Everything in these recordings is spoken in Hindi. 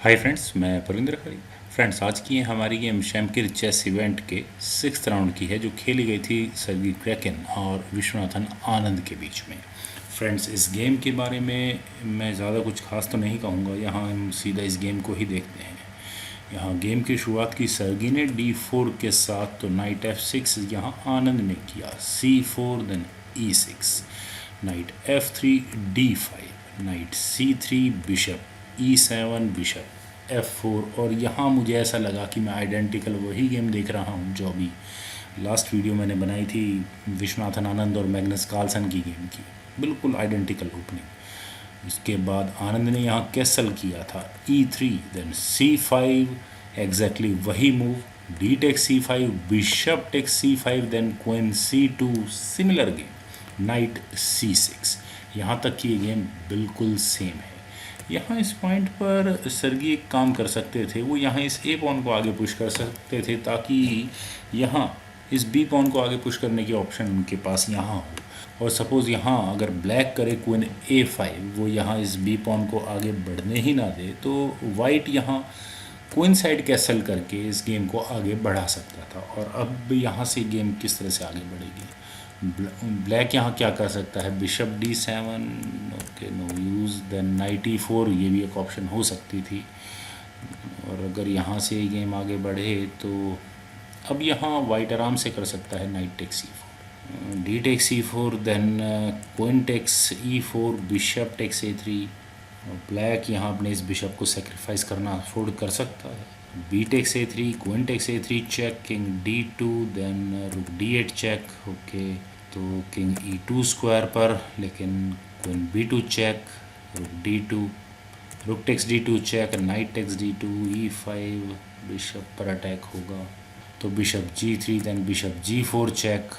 हाय फ्रेंड्स, मैं परविंदर खरी। फ्रेंड्स, आज की हमारी गेम शैमकिर चेस इवेंट के 6th राउंड की है, जो खेली गई थी सर्गी क्रैकेन और विश्वनाथन आनंद के बीच में। फ्रेंड्स, इस गेम के बारे में मैं ज़्यादा कुछ खास तो नहीं कहूँगा। यहाँ हम सीधा इस गेम को ही देखते हैं। यहाँ गेम की शुरुआत की सर्गी ने D4 के साथ, तो नाइट F6 यहाँ आनंद ने किया, C4 then E6, knight F3 D5, knight C3, bishop E7, bishop F4। और यहाँ मुझे ऐसा लगा कि मैं आइडेंटिकल वही गेम देख रहा हूँ जो अभी लास्ट वीडियो मैंने बनाई थी विश्वनाथन आनंद और मैग्नस कार्लसन की गेम की, बिल्कुल आइडेंटिकल ओपनिंग। इसके बाद आनंद ने यहाँ कैसल किया था E3 देन C5, एग्जैक्टली वही move, D takes C5, bishop takes C5 then queen C2, similar game, knight C6। यहाँ तक कि ये गेम बिल्कुल सेम है। यहाँ इस पॉइंट पर सर्गी एक काम कर सकते थे, वो यहाँ इस ए पॉन को आगे पुश कर सकते थे, ताकि यहाँ इस बी पॉन को आगे पुश करने की ऑप्शन उनके पास यहाँ हो। और सपोज़ यहाँ अगर ब्लैक करे क्वीन A5, वो यहाँ इस बी पॉन को आगे बढ़ने ही ना दे, तो वाइट यहाँ क्वीन साइड कैसल करके इस गेम को आगे बढ़ा सकता था। और अब यहाँ से गेम किस तरह से आगे बढ़ेगी? ब्लैक यहाँ क्या कर सकता है? Bishop D7, okay, no use, then knight E4, ये भी एक ऑप्शन हो सकती थी। और अगर यहाँ से ये गेम आगे बढ़े तो अब यहाँ वाइट आराम से कर सकता है knight takes E4, D takes E4, then queen takes E4, bishop takes A3। और ब्लैक यहाँ अपने इस बिशप को सेक्रीफाइस करना अफोर्ड कर सकता है। B takes A3, queen takes A3 check, king D2, then rook D8 check, okay, तो किंग E2 स्क्वायर पर, लेकिन queen B2 check, rook D2, rook takes D2 check, knight takes D2, E5, bishop पर अटैक होगा, तो bishop G3, then bishop G4 check.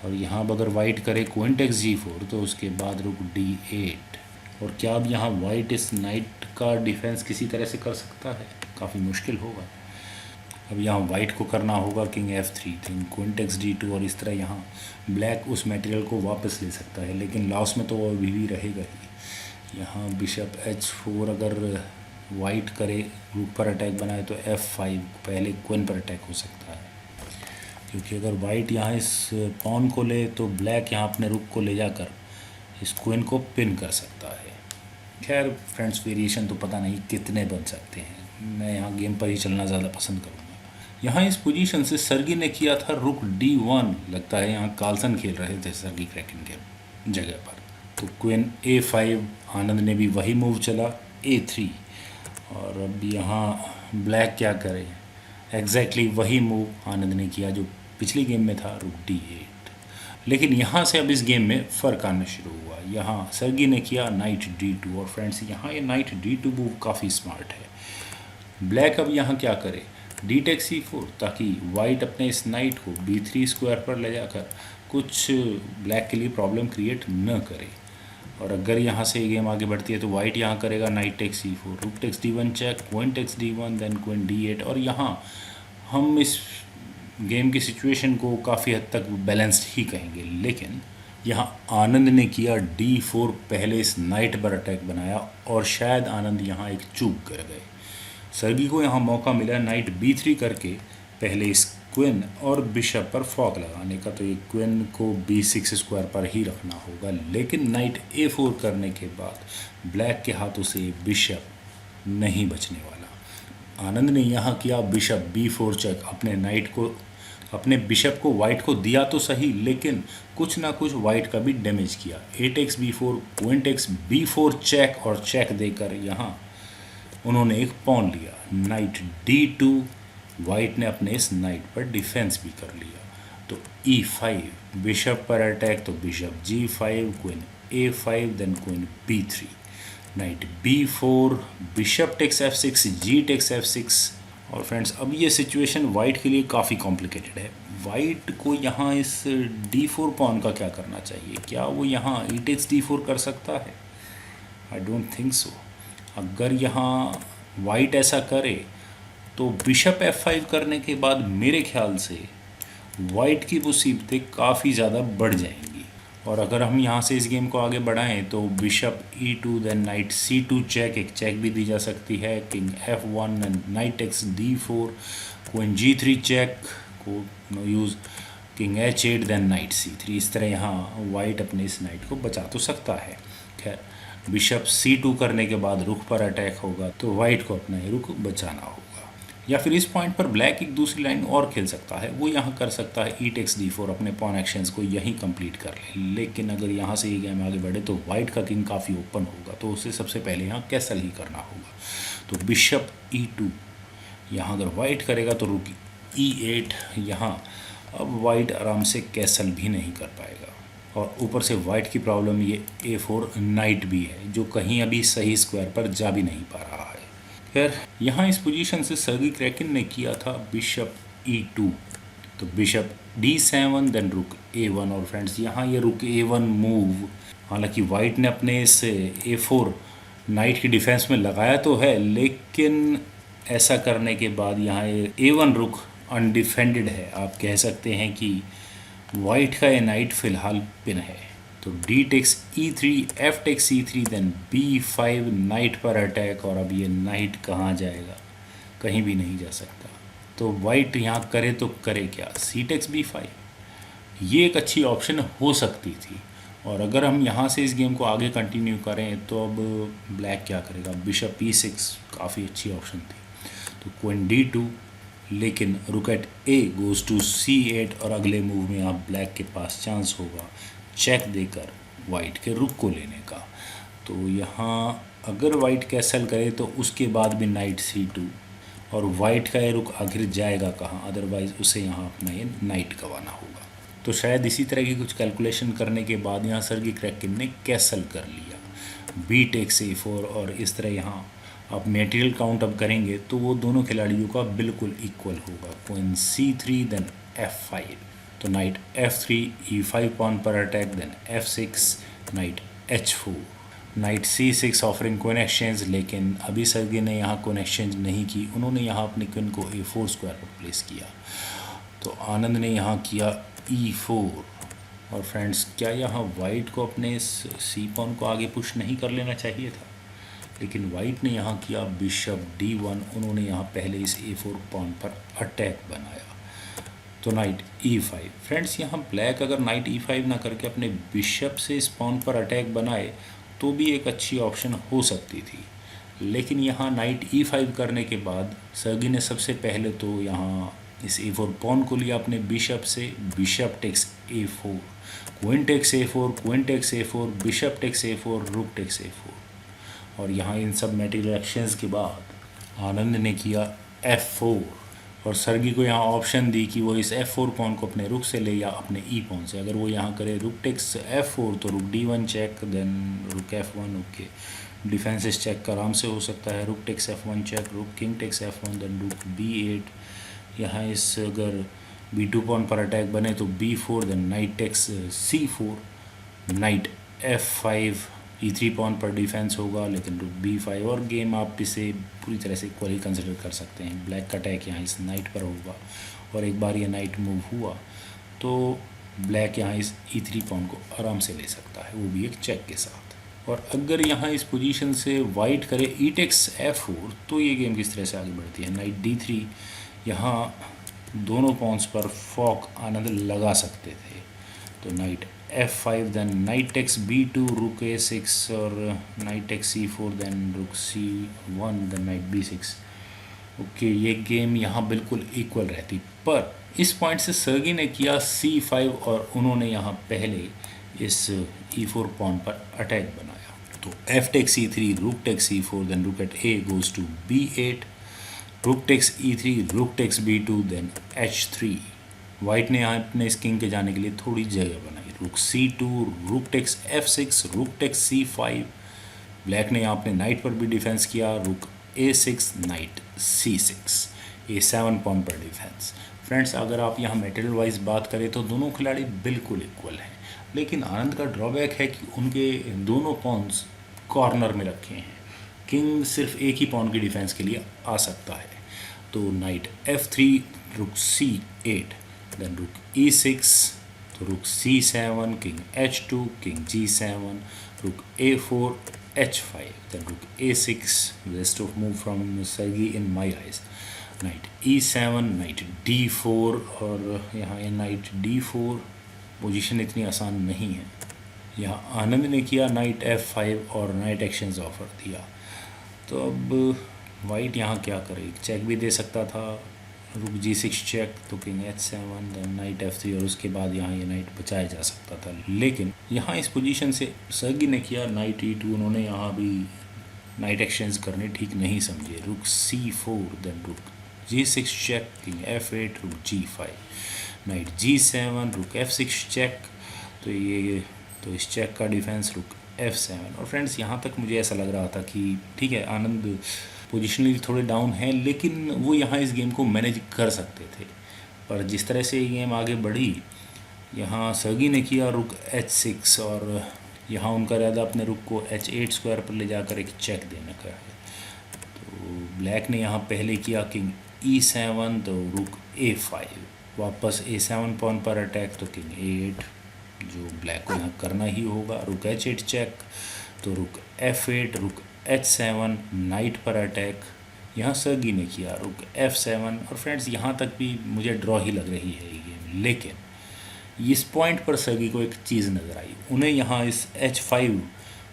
और यहाँ अगर वाइट करे क्वीन टेक्स G4, तो उसके बाद रुक D8। और क्या अब यहाँ वाइट इस नाइट का डिफेंस किसी तरह से कर सकता है? काफ़ी मुश्किल होगा। अब यहाँ वाइट को करना होगा king F3, king queen takes D2, और इस तरह यहाँ ब्लैक उस मटेरियल को वापस ले सकता है, लेकिन लास्ट में तो वो अभी भी रहेगा ही। यहाँ बिशप H4 अगर वाइट करे, रूक पर अटैक बनाए, तो F5 पहले क्वीन पर अटैक हो सकता है, क्योंकि अगर वाइट यहाँ इस पॉन को ले तो ब्लैक यहाँ अपने रुक को ले जाकर इस क्वीन को पिन कर सकता है। खैर फ्रेंड्स, वेरिएशन तो पता नहीं कितने बन सकते हैं, मैं यहाँ गेम पर ही चलना ज़्यादा पसंद करूँगा। यहाँ इस पोजीशन से सर्गी ने किया था रुक D1, लगता है यहाँ कार्लसन खेल रहे थे सर्गी क्रैकेन के जगह पर। तो क्वीन A5, आनंद ने भी वही मूव चला, A3। और अब यहाँ ब्लैक क्या करे? एग्जैक्टली वही मूव आनंद ने किया जो पिछली गेम में था, रुक D8। लेकिन यहाँ से अब इस गेम में फ़र्क आना शुरू हुआ। यहाँ सर्गी ने किया नाइट D2, और फ्रेंड्स यहाँ ये नाइट D2 मूव काफ़ी स्मार्ट है। ब्लैक अब यहाँ क्या करे? D टेक्स C4, ताकि वाइट अपने इस नाइट को B3 स्क्वायर पर ले जाकर कुछ ब्लैक के लिए प्रॉब्लम क्रिएट न करे। और अगर यहाँ से ये गेम आगे बढ़ती है तो वाइट यहाँ करेगा night takes C4, rook takes D1 check, queen takes D1, then queen D8। और यहाँ हम इस गेम की सिचुएशन को काफ़ी हद तक बैलेंस्ड ही कहेंगे, लेकिन यहाँ आनंद ने किया D4, पहले इस नाइट पर अटैक बनाया, और शायद आनंद यहाँ एक चूक कर गए। सर्गी को यहाँ मौका मिला नाइट B3 करके पहले इस क्वीन और बिशप पर फॉक लगाने का, तो ये क्वीन को B6 स्क्वायर पर ही रखना होगा। लेकिन नाइट A4 करने के बाद ब्लैक के हाथों से बिशप नहीं बचने वाला। आनंद ने यहाँ किया बिशप B4 चेक, अपने बिशप को वाइट को दिया तो सही, लेकिन कुछ ना कुछ वाइट का भी डैमेज किया। A takes B4, queen takes B4 check, और चेक देकर यहाँ उन्होंने एक पॉन लिया, नाइट D2। वाइट ने अपने इस नाइट पर डिफेंस भी कर लिया, तो E5, बिशप पर अटैक, तो bishop G5, queen A5, then queen B3, knight B4, bishop takes F6, G takes F6। और फ्रेंड्स, अब ये सिचुएशन वाइट के लिए काफ़ी कॉम्प्लिकेटेड है। वाइट को यहाँ इस D4 पॉन का क्या करना चाहिए? क्या वो यहाँ E टेक्स D4 कर सकता है? I don't think so. अगर यहाँ वाइट ऐसा करे तो बिशप F5 करने के बाद मेरे ख्याल से वाइट की मुसीबतें काफ़ी ज़्यादा बढ़ जाएंगी। और अगर हम यहाँ से इस गेम को आगे बढ़ाएं तो bishop E2 then knight C2 check, एक चेक भी दी जा सकती है, king F1 and knight takes D4, queen G3 check को no use, king H8 then knight C3। इस तरह यहाँ वाइट अपने इस नाइट को बचा तो सकता है। खैर बिशप C2 करने के बाद रुख पर अटैक होगा तो वाइट को अपना ये रुख बचाना होगा। या फिर इस पॉइंट पर ब्लैक एक दूसरी लाइन और खेल सकता है, वो यहाँ कर सकता है E टेक्स D4, अपने पॉन एक्शंस को यहीं कंप्लीट कर ले। लेकिन अगर यहाँ से ये गेम आगे बढ़े तो वाइट का किंग काफ़ी ओपन होगा, तो उसे सबसे पहले यहाँ कैसल ही करना होगा। तो बिशप E2, यहाँ अगर वाइट करेगा तो रुक E8, यहाँ अब वाइट आराम से कैसल भी नहीं कर पाएगा। और ऊपर से वाइट की प्रॉब्लम ये A4 नाइट भी है, जो कहीं अभी सही स्क्वायर पर जा भी नहीं पा रहा है। खैर यहाँ इस पोजीशन से सर्गी क्रैकिन ने किया था बिशप E2, तो बिशप D7 देन रुक A1। और फ्रेंड्स यहाँ ये रुक A1 मूव, हालांकि वाइट ने अपने इस A4 नाइट की डिफेंस में लगाया तो है, लेकिन ऐसा करने के बाद यहाँ A1 रुक अनडिफेंडेड है। आप कह सकते हैं कि वाइट का ये नाइट फिलहाल पिन है। तो D takes E3, F takes E3 then B5, knight पर अटैक। और अब ये नाइट कहाँ जाएगा, कहीं भी नहीं जा सकता। तो वाइट यहाँ करे तो करे क्या, C टेक्स B5, ये एक अच्छी ऑप्शन हो सकती थी। और अगर हम यहाँ से इस गेम को आगे कंटिन्यू करें तो अब ब्लैक क्या करेगा, बिशप E6 काफ़ी अच्छी ऑप्शन थी। तो क्वीन D2, लेकिन रुक at A goes to C8, और अगले मूव में आप ब्लैक के पास चांस होगा चेक देकर वाइट के रुक को लेने का। तो यहाँ अगर वाइट कैसल करे तो उसके बाद भी नाइट C2, और वाइट का ये रुक आखिर जाएगा कहाँ, अदरवाइज़ उसे यहाँ अपना ये नाइट गंवाना होगा। तो शायद इसी तरह की कुछ कैलकुलेशन करने के बाद यहाँ सर्गी क्रैकिन ने कैसल कर लिया, B टेक्स A4। और इस तरह यहाँ आप मटेरियल काउंट अप करेंगे तो वो दोनों खिलाड़ियों का बिल्कुल इक्वल होगा। क्वीन C3 देन F5, तो नाइट F3, E5 पॉन पर attack, then F6, knight H4, knight C6 offering queen exchange. लेकिन अभी सर्गी ने यहाँ क्वीन एक्सचेंज नहीं की, उन्होंने यहाँ अपने क्वीन को A4 स्क्वायर पर प्लेस किया। तो आनंद ने यहाँ किया E4। और फ्रेंड्स क्या यहाँ वाइट को अपने इस C पॉन को आगे पुश नहीं कर लेना चाहिए था, लेकिन वाइट ने यहाँ किया बिशप D1, उन्होंने यहाँ पहले इस A4 पॉन पर अटैक बनाया। तो नाइट E5। फ्रेंड्स यहाँ ब्लैक अगर नाइट E5 ना करके अपने बिशप से इस पॉन पर अटैक बनाए तो भी एक अच्छी ऑप्शन हो सकती थी, लेकिन यहाँ नाइट E5 करने के बाद सर्गी ने सबसे पहले तो यहाँ इस A4 पॉन को लिया अपने बिशप से, bishop takes A4, queen takes A4, queen takes A4, bishop takes A4, rook takes A4। और यहाँ इन सब मटेरियल एक्शंस के बाद आनंद ने किया F4, और सर्गी को यहाँ ऑप्शन दी कि वो इस F4 पॉन को अपने रुक से ले या अपने E पॉन से। अगर वो यहाँ करे रुक टेक्स F4 तो रुक D1 चेक, देन रुक F1। ओके, डिफेंसेस चेक आराम से हो सकता है। Rook takes F1 check, rook king takes F1, then rook B8। यहाँ इस अगर B2 पॉन पर अटैक बने तो B4, then knight takes C4, knight F5, E3 pawn पर डिफेंस होगा, लेकिन रुक B5। और गेम आप इसे पूरी तरह से इक्वल ही कंसिडर कर सकते हैं। ब्लैक का अटैक यहाँ इस नाइट पर होगा, और एक बार ये नाइट मूव हुआ तो ब्लैक यहाँ इस E3 पॉन को आराम से ले सकता है, वो भी एक चेक के साथ। और अगर यहाँ इस पोजीशन से वाइट करे E टेक्स F4 तो ये गेम किस तरह से आगे बढ़ती है। नाइट D3, यहाँ दोनों पॉन्स पर फॉक आनंद लगा सकते थे। तो night F5, then knight takes B2, रुक A6, और night takes C4, then rook C1, then knight B6। Okay, ये गेम यहाँ बिल्कुल इक्वल रहती, पर इस पॉइंट से सर्गी ने किया C5, और उन्होंने यहाँ पहले इस E4 पॉन पर अटैक बनाया। तो F takes E3, rook takes C4, then rook at A goes to B8, rook takes E3, rook takes B2, then H3। White ने यहाँ अपने इस किंग के जाने के लिए थोड़ी जगह बनाई। रुक C2, rook takes F6, rook takes C5। Black ने यहाँ अपने नाइट पर भी डिफेंस किया, rook A6, knight C6, A7 pawn पर डिफेंस। फ्रेंड्स अगर आप यहाँ मटेरियल वाइज बात करें तो दोनों खिलाड़ी बिल्कुल इक्वल हैं, लेकिन आनंद का ड्रॉबैक है कि उनके दोनों पॉन्स कॉर्नर में रखे हैं। किंग सिर्फ एक ही पॉन की डिफेंस के लिए आ सकता है। तो नाइट F3, रुक C8, देन रुक E6, तो रुक C7, king H2, king G7, रुक A4, H5, then rook A6, best of move from Sergey in my eyes. Knight E7, knight D4, और यहाँ ये knight D4 पोजीशन इतनी आसान नहीं है। यहाँ आनंद ने किया नाइट F5 और नाइट एक्शंस ऑफर दिया। तो अब वाइट यहाँ क्या करे, चेक भी दे सकता था, रुक G6 चेक, तो king H7, then night F3, और उसके बाद यहाँ ये नाइट बचाया जा सकता था। लेकिन यहाँ इस पोजीशन से सर्गी ने किया नाइट E2, उन्होंने यहाँ भी नाइट एक्सचेंज करने ठीक नहीं समझे, रुक C4, देन रुक G6 चेक, किंग F8, रुक G5, नाइट G7, रुक F6 चेक, तो इस चेक का डिफेंस रुक F7। और फ्रेंड्स यहाँ तक मुझे ऐसा लग रहा था कि ठीक है आनंद पोजिशनली थोड़े डाउन है, लेकिन वो यहाँ इस गेम को मैनेज कर सकते थे। पर जिस तरह से ये गेम आगे बढ़ी, यहाँ सर्गी ने किया रुक H6, और यहाँ उनका इरादा अपने रुक को H8 स्क्वायर पर ले जाकर एक चेक देने का है। तो ब्लैक ने यहाँ पहले किया किंग E7, तो रुक A5, वापस A7 पॉन पर अटैक, तो किंग A8 जो ब्लैक को यहाँ करना ही होगा, रुक H8 चेक, तो रुक F8, रुक H7, नाइट पर अटैक, यहाँ सर्गी ने किया रुक F7। और फ्रेंड्स यहाँ तक भी मुझे ड्रॉ ही लग रही है ये गेम, लेकिन इस पॉइंट पर सर्गी को एक चीज़ नज़र आई, उन्हें यहाँ इस H5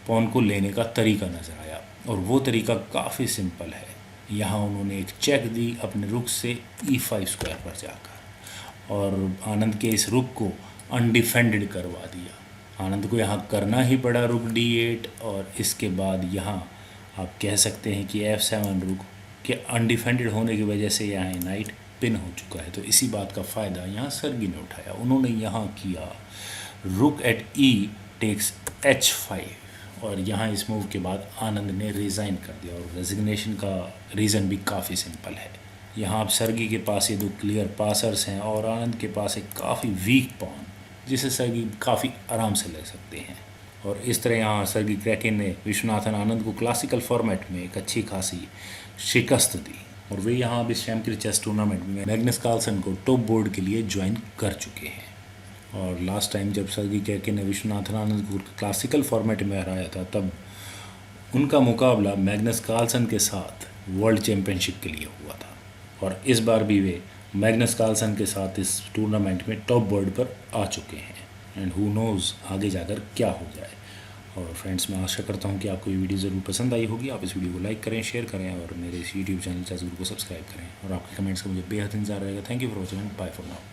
पॉन को लेने का तरीका नज़र आया, और वो तरीका काफ़ी सिंपल है। यहाँ उन्होंने एक चेक दी अपने रुक से E5 स्क्वायर पर जाकर, और आनंद के इस रुक को अनडिफेंडेड करवा दिया। आनंद को यहाँ करना ही पड़ा रुक D8, और इसके बाद यहाँ आप कह सकते हैं कि F7 रुक के अनडिफेंडेड होने की वजह से यहाँ नाइट पिन हो चुका है। तो इसी बात का फ़ायदा यहाँ सर्गी ने उठाया, उन्होंने यहाँ किया रुक एट E टेक्स H5, और यहाँ इस मूव के बाद आनंद ने रिज़ाइन कर दिया। और रेजिग्नेशन का रीज़न भी काफ़ी सिंपल है, यहाँ आप सर्गी के पास ये दो क्लियर पासर्स हैं और आनंद के पास एक काफ़ी वीक पॉन, जिसे सर्गी काफ़ी आराम से ले सकते हैं। और इस तरह यहाँ सर्गी क्रैकेन ने विश्वनाथन आनंद को क्लासिकल फॉर्मेट में एक अच्छी खासी शिकस्त दी, और वे यहाँ अब इस शैमकिर चेस टूर्नामेंट में मैग्नस कार्लसन को टॉप बोर्ड के लिए ज्वाइन कर चुके हैं। और लास्ट टाइम जब सर्गी क्रैकेन ने विश्वनाथन आनंद को क्लासिकल फॉर्मेट में हराया था, तब उनका मुकाबला मैग्नस कार्लसन के साथ वर्ल्ड चैम्पियनशिप के लिए हुआ था, और इस बार भी वे मैग्नस कार्लसन के साथ इस टूर्नामेंट में टॉप बोर्ड पर आ चुके हैं। एंड हु नोज़ आगे जाकर क्या हो जाए। और फ्रेंड्स, मैं आशा करता हूँ कि आपको ये वीडियो ज़रूर पसंद आई होगी। आप इस वीडियो को लाइक करें, शेयर करें, और मेरे इस यूट्यूब चैनल चेस गुरु को सब्सक्राइब करें, और आपके कमेंट्स का मुझे बेहद इंतजार रहेगा। Thank you for watching, bye for now.